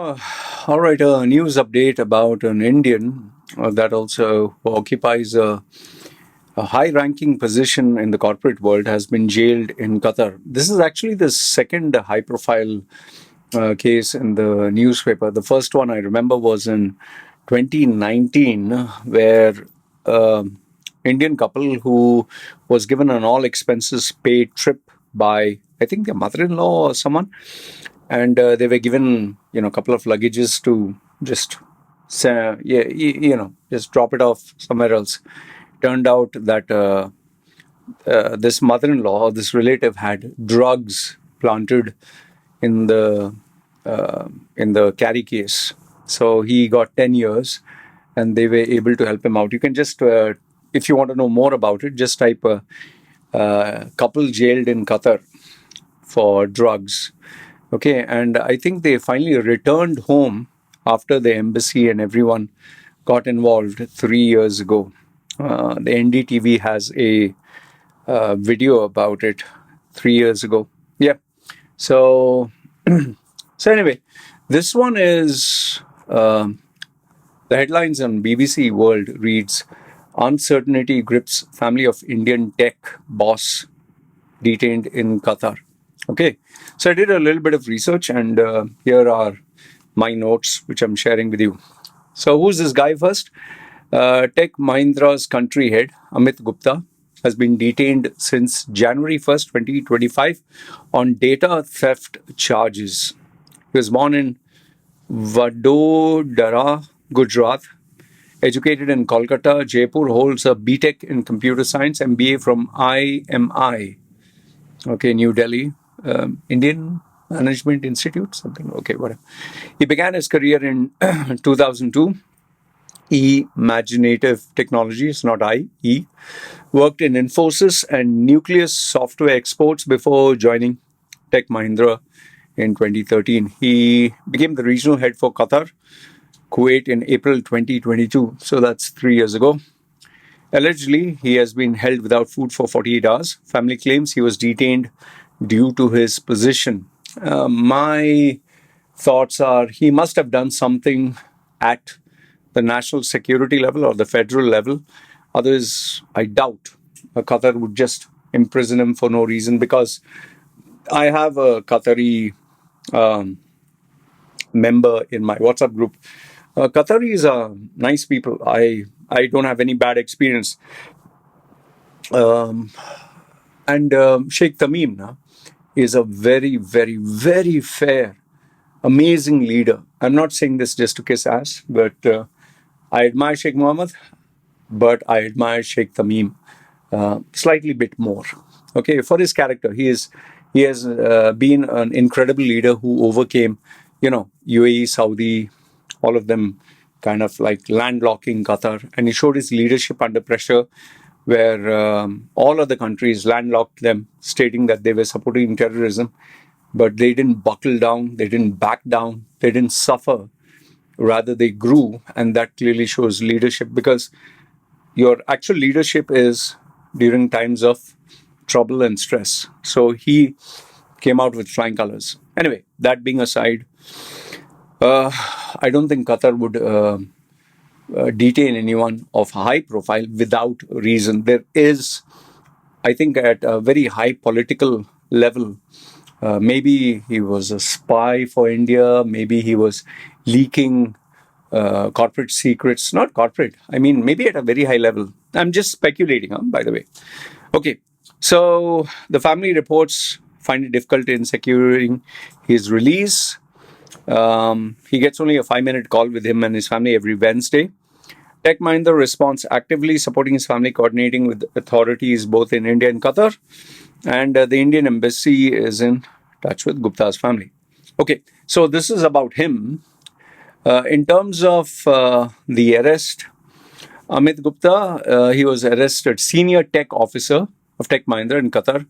All right, a news update about an Indian that also occupies a high ranking position in the corporate world has been jailed in Qatar. This is actually the second high profile case in the newspaper. The first one I remember was in 2019, where Indian couple who was given an all expenses paid trip by, I think, their mother-in-law or someone, and they were given a couple of luggages to just just drop it off somewhere else. Turned out that this mother-in-law or this relative had drugs planted in the carry case, so he got 10 years, and they were able to help him out. You can just if you want to know more about it, just type couple jailed in Qatar for drugs. Okay, and I think they finally returned home after the embassy and everyone got involved 3 years ago. The NDTV has a video about it 3 years ago. Yeah. So, so anyway, this one is the headlines on BBC World reads: Uncertainty grips family of Indian tech boss detained in Qatar. Okay, so I did a little bit of research, and here are my notes, which I'm sharing with you. So, who's this guy first? Tech Mahindra's country head, Amit Gupta, has been detained since January 1st, 2025, on data theft charges. He was born in Vadodara, Gujarat, educated in Kolkata, Jaipur, holds a B.Tech in computer science, MBA from IMI. Okay, New Delhi. Indian Management Institute, something. Okay, whatever. He began his career in 2002. Imaginative Technologies, not E. Worked in Infosys and Nucleus Software Exports before joining Tech Mahindra in 2013. He became the regional head for Qatar, Kuwait in April 2022. So that's 3 years ago. Allegedly, he has been held without food for 48 hours. Family claims he was detained due to his position. My thoughts are he must have done something at the national security level or the federal level. Others, I doubt Qatar would just imprison him for no reason, because I have a Qatari member in my WhatsApp group. Qataris are nice people. I don't have any bad experience. And Sheikh Tamim is a very, very, very fair, amazing leader. I'm not saying this just to kiss ass, but I admire Sheikh Mohammed, but I admire Sheikh Tamim slightly bit more. Okay, for his character, he has been an incredible leader who overcame, UAE, Saudi, all of them kind of like landlocking Qatar, and he showed his leadership under pressure, where all other countries landlocked them, stating that they were supporting terrorism, but they didn't buckle down, they didn't back down, they didn't suffer. Rather, they grew, and that clearly shows leadership, because your actual leadership is during times of trouble and stress. So he came out with flying colors. Anyway, that being aside, I don't think Qatar would detain anyone of high profile without reason. There is, I think, at a very high political level, maybe he was a spy for India, maybe he was leaking corporate secrets. Not corporate, I mean, maybe at a very high level. I'm just speculating, by the way. Okay, so the family reports find it difficult in securing his release. He gets only a 5-minute call with him and his family every Wednesday. Tech Mahindra responds actively, supporting his family, coordinating with authorities both in India and Qatar. And the Indian embassy is in touch with Gupta's family. Okay, so this is about him. In terms of the arrest, Amit Gupta, he was arrested, senior tech officer of Tech Mahindra in Qatar,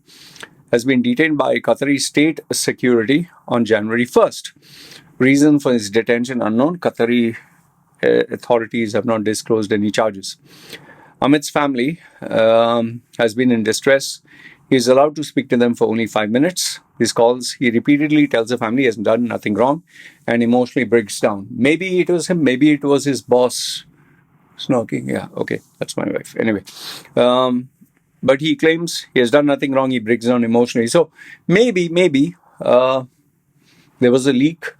has been detained by Qatari state security on January 1st. Reason for his detention unknown. Qatari authorities have not disclosed any charges. Amit's family has been in distress He's allowed to speak to them for only 5 minutes. His calls, he repeatedly tells the family he has done nothing wrong and emotionally breaks down. Maybe it was him, maybe it was his boss snorking. Yeah, okay, that's my wife. Anyway, but he claims he has done nothing wrong. He breaks down emotionally. So maybe there was a leak.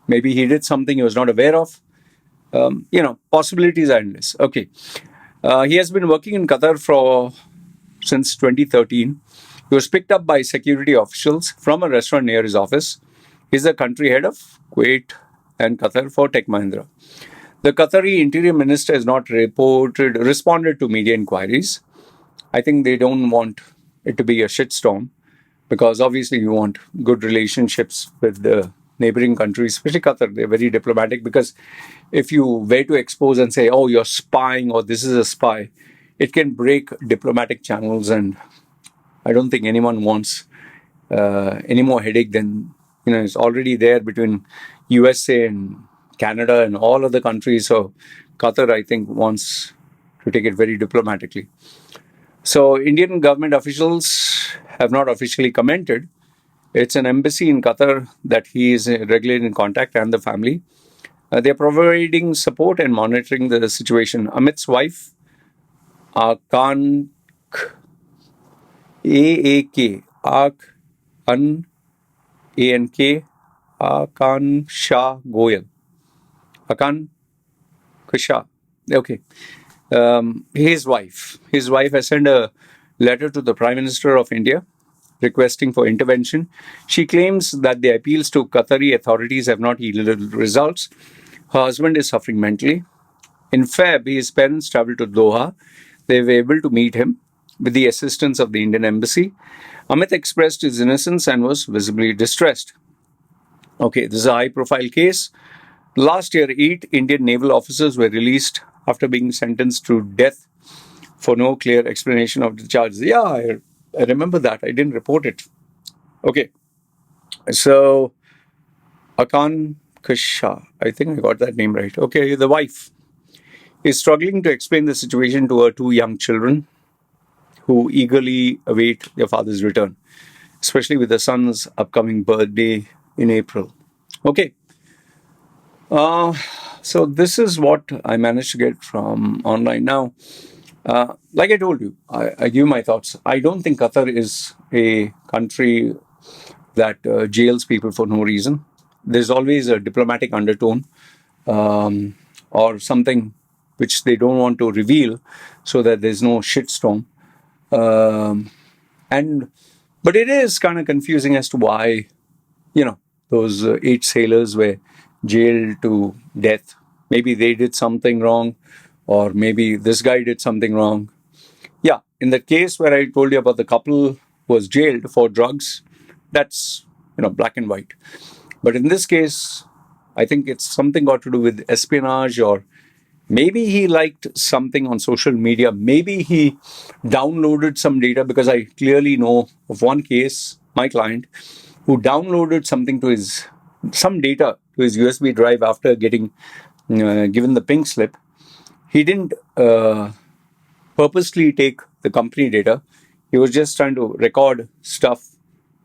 Maybe he did something he was not aware of. Possibilities are endless. Okay. He has been working in Qatar since 2013. He was picked up by security officials from a restaurant near his office. He's the country head of Kuwait and Qatar for Tech Mahindra. The Qatari interior minister has not responded to media inquiries. I think they don't want it to be a shitstorm because obviously you want good relationships with the neighboring countries, especially Qatar. They're very diplomatic because if you were to expose and say, oh, you're spying or this is a spy, it can break diplomatic channels, and I don't think anyone wants any more headache than, it's already there between USA and Canada and all other countries. So Qatar, I think, wants to take it very diplomatically. So Indian government officials have not officially commented. It's an embassy in Qatar that he is regularly in contact, and the family. They're providing support and monitoring the situation. Amit's wife, Aakanksha Goyal. Aakanksha. Okay. His wife. His wife has sent a letter to the Prime Minister of India requesting for intervention. She claims that the appeals to Qatari authorities have not yielded results. Her husband is suffering mentally. In Feb, his parents traveled to Doha. They were able to meet him with the assistance of the Indian embassy. Amit expressed his innocence and was visibly distressed. Okay, this is a high-profile case. Last year, 8 Indian naval officers were released after being sentenced to death for no clear explanation of the charges. Yeah, I remember that. I didn't report it. Okay. So, Aakanksha, I think I got that name right. Okay, the wife is struggling to explain the situation to her 2 young children who eagerly await their father's return, especially with the son's upcoming birthday in April. Okay. So this is what I managed to get from online. Now, like I told you, I give my thoughts. I don't think Qatar is a country that jails people for no reason. There's always a diplomatic undertone or something which they don't want to reveal so that there's no shitstorm. But it is kind of confusing as to why, those 8 sailors were jailed to death. Maybe they did something wrong, or maybe this guy did something wrong. Yeah, in the case where I told you about the couple who was jailed for drugs, that's, black and white. But in this case, I think it's something got to do with espionage, or maybe he liked something on social media. Maybe he downloaded some data, because I clearly know of one case, my client, who downloaded some data to his USB drive after getting given the pink slip. He didn't purposely take the company data. He was just trying to record stuff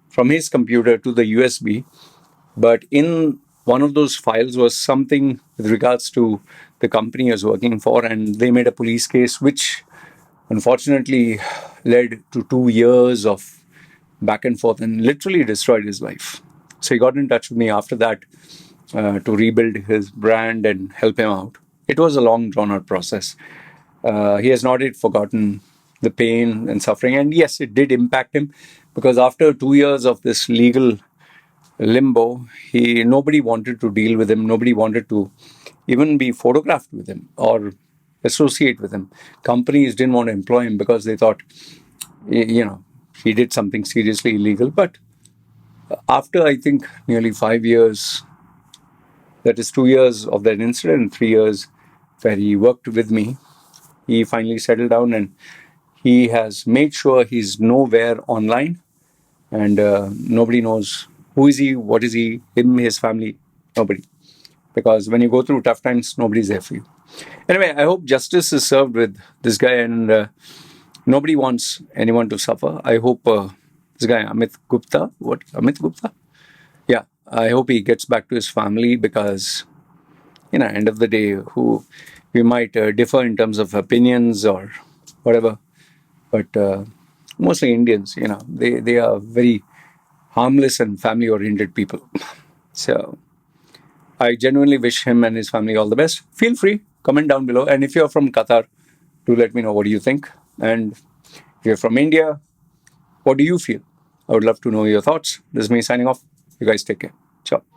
from his computer to the USB. But in one of those files was something with regards to the company he was working for, and they made a police case, which unfortunately led to 2 years of back and forth and literally destroyed his life. So he got in touch with me after that to rebuild his brand and help him out. It was a long, drawn-out process. He has not yet forgotten the pain and suffering. And yes, it did impact him, because after 2 years of this legal limbo, nobody wanted to deal with him. Nobody wanted to even be photographed with him or associate with him. Companies didn't want to employ him because they thought, he did something seriously illegal. But after, I think, nearly 5 years, that is 2 years of that incident and 3 years where he worked with me, he finally settled down, and he has made sure he's nowhere online, and nobody knows who is he, what is he, him, his family, nobody. Because when you go through tough times, nobody's there for you. Anyway, I hope justice is served with this guy, and Nobody wants anyone to suffer. I hope this guy, Amit Gupta, Amit Gupta? Yeah, I hope he gets back to his family because, end of the day, who we might differ in terms of opinions or whatever, but mostly Indians, they are very harmless and family oriented people. So I genuinely wish him and his family all the best. Feel free, comment down below. And if you're from Qatar, do let me know what do you think. And if you're from India, what do you feel? I would love to know your thoughts. This is me signing off. You guys take care. Ciao.